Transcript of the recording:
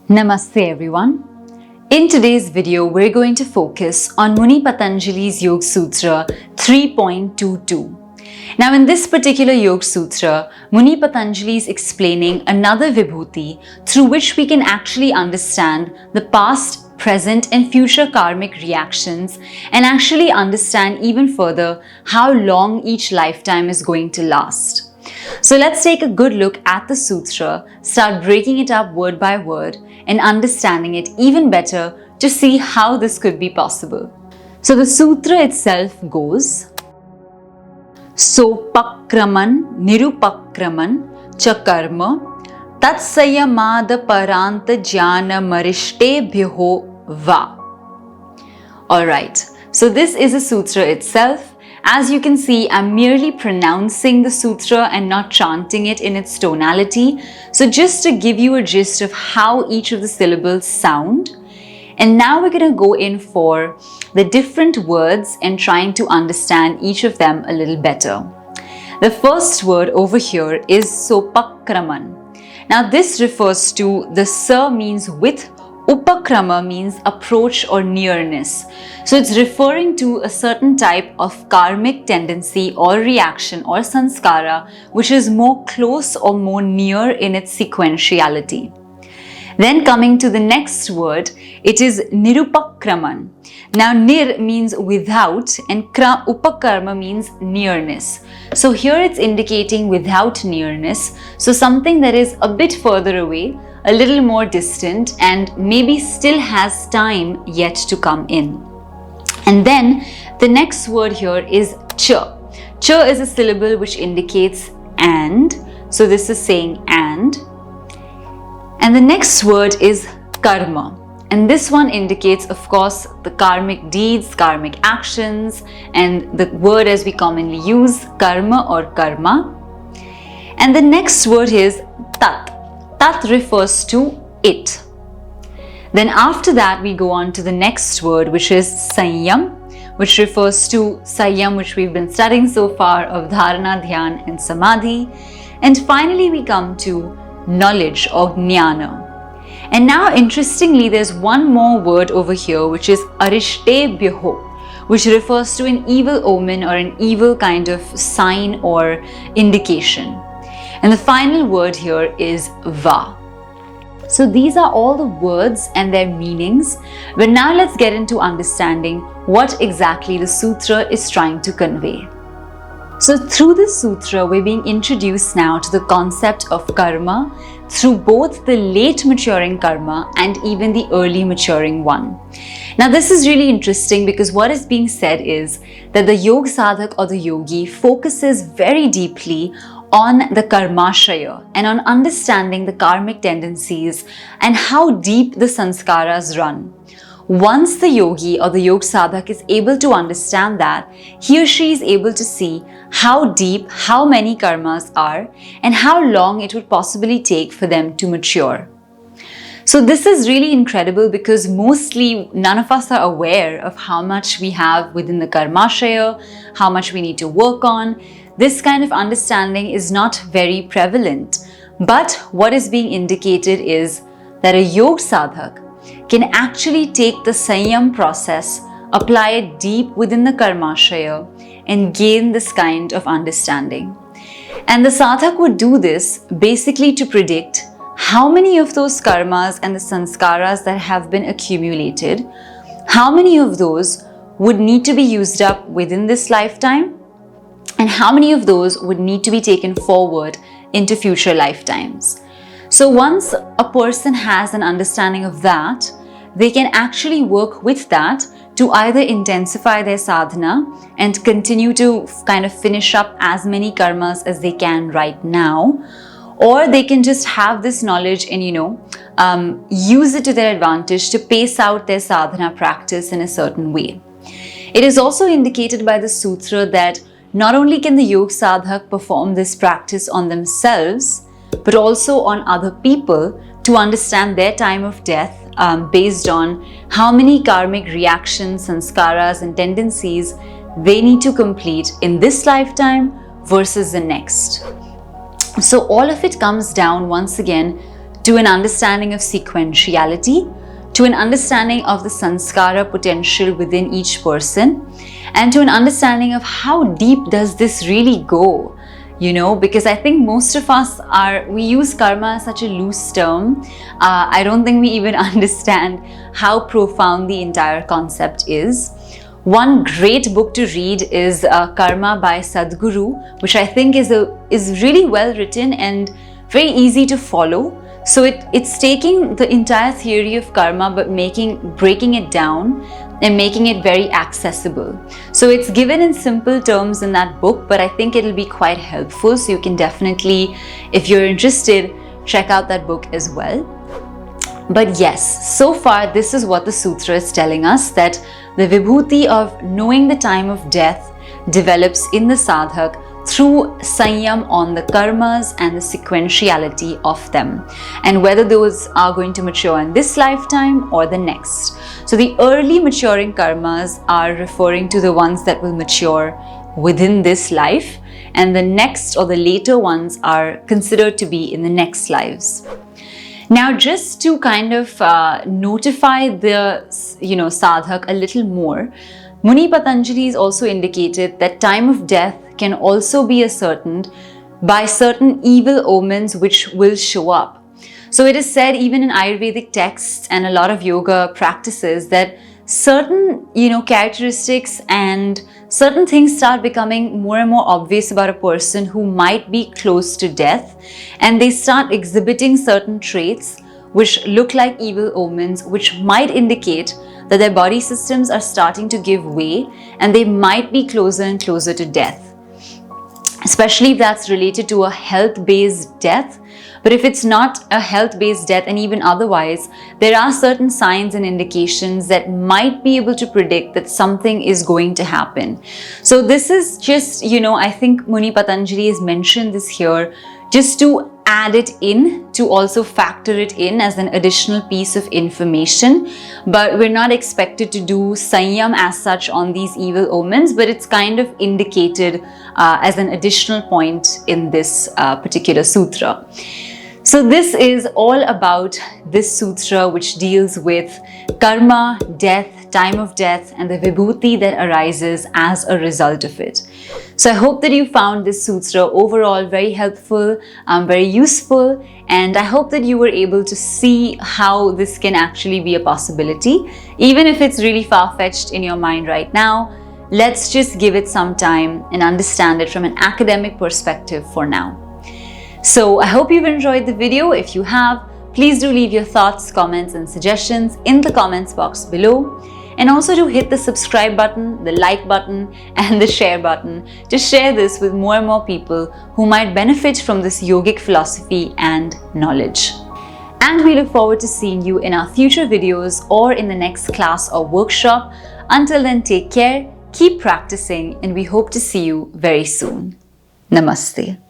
Namaste everyone. In today's video, we're going to focus on Muni Patanjali's Yoga Sutra 3.22. Now in this particular Yoga Sutra, Muni Patanjali is explaining another Vibhuti through which we can actually understand the past, present and future karmic reactions and actually understand even further how long each lifetime is going to last. So let's take a good look at the sutra, start breaking it up word by word and understanding it even better to see how this could be possible. So the sutra itself goes, Sopakraman nirupakraman cha karma tatsayamada paranta jnana marishtebhyoho va. Alright, so this is a sutra itself. As you can see, I'm merely pronouncing the sutra and not chanting it in its tonality. So just to give you a gist of how each of the syllables sound. And now we're going to go in for the different words and trying to understand each of them a little better. The first word over here is sopakraman. Now this refers to the sa means with, upakrama means approach or nearness. So it's referring to a certain type of karmic tendency or reaction or sanskara which is more close or more near in its sequentiality. Then coming to the next word, it is nirupakraman. Now nir means without and upakarma means nearness. So here it's indicating without nearness. So something that is a bit further away, a little more distant and maybe still has time yet to come in. And then the next word here is cha. Cha is a syllable which indicates and. So this is saying and. And the next word is karma. And this one indicates, of course, the karmic deeds, karmic actions, and the word as we commonly use, karma or karma. And the next word is tat. Tat refers to it. Then after that we go on to the next word which is sanyam, which refers to sanyam which we've been studying so far of dharana, dhyan and samadhi. And finally we come to knowledge or jnana. And now interestingly there's one more word over here which is arishtebhyoho, which refers to an evil omen or an evil kind of sign or indication. And the final word here is va. So these are all the words and their meanings. But now let's get into understanding what exactly the sutra is trying to convey. So through this sutra, we're being introduced now to the concept of karma through both the late maturing karma and even the early maturing one. Now this is really interesting because what is being said is that the yoga sadhak or the yogi focuses very deeply on the karmashaya and on understanding the karmic tendencies and how deep the sanskaras run. Once the yogi or the yoga sadhak is able to understand that, he or she is able to see how deep, how many karmas are and how long it would possibly take for them to mature. So this is really incredible because mostly none of us are aware of how much we have within the karmashaya, how much we need to work on. This kind of understanding is not very prevalent. But what is being indicated is that a yoga sadhak can actually take the sanyam process, apply it deep within the karmashaya and gain this kind of understanding. And the sadhak would do this basically to predict how many of those karmas and the sanskaras that have been accumulated, how many of those would need to be used up within this lifetime and how many of those would need to be taken forward into future lifetimes. So once a person has an understanding of that, they can actually work with that to either intensify their sadhana and continue to kind of finish up as many karmas as they can right now, or they can just have this knowledge and use it to their advantage to pace out their sadhana practice in a certain way. It is also indicated by the sutra that not only can the yoga sadhak perform this practice on themselves, but also on other people to understand their time of death based on how many karmic reactions, sanskaras and tendencies they need to complete in this lifetime versus the next. So all of it comes down once again to an understanding of sequentiality, to an understanding of the sanskara potential within each person, and to an understanding of how deep does this really go. Because I think most of us we use karma as such a loose term. I don't think we even understand how profound the entire concept is. One great book to read is Karma by Sadhguru, which I think is really well written and very easy to follow. So it's taking the entire theory of karma but breaking it down and making it very accessible. So it's given in simple terms in that book, but I think it'll be quite helpful. So you can definitely, if you're interested, check out that book as well. But yes, so far this is what the sutra is telling us, that the vibhuti of knowing the time of death develops in the sadhak through sanyam on the karmas and the sequentiality of them, and whether those are going to mature in this lifetime or the next. So the early maturing karmas are referring to the ones that will mature within this life, and the next or the later ones are considered to be in the next lives. Now, just to kind of notify the sadhak a little more, Muni Patanjali has also indicated that time of death can also be ascertained by certain evil omens which will show up. So it is said even in Ayurvedic texts and a lot of yoga practices that certain characteristics and certain things start becoming more and more obvious about a person who might be close to death, and they start exhibiting certain traits which look like evil omens, which might indicate that their body systems are starting to give way and they might be closer and closer to death, especially if that's related to a health-based death. But if it's not a health-based death, and even otherwise, there are certain signs and indications that might be able to predict that something is going to happen. So this is just, I think Muni Patanjali has mentioned this here just to add it in, to also factor it in as an additional piece of information. But we're not expected to do sanyam as such on these evil omens, but it's kind of indicated as an additional point in this particular sutra. So this is all about this sutra, which deals with karma, death, time of death, and the vibhuti that arises as a result of it. So I hope that you found this sutra overall very helpful, very useful, and I hope that you were able to see how this can actually be a possibility. Even if it's really far-fetched in your mind right now, let's just give it some time and understand it from an academic perspective for now. So I hope you've enjoyed the video. If you have, please do leave your thoughts, comments and suggestions in the comments box below. And also do hit the subscribe button, the like button and the share button to share this with more and more people who might benefit from this yogic philosophy and knowledge. And we look forward to seeing you in our future videos or in the next class or workshop. Until then, take care, keep practicing, and we hope to see you very soon. Namaste.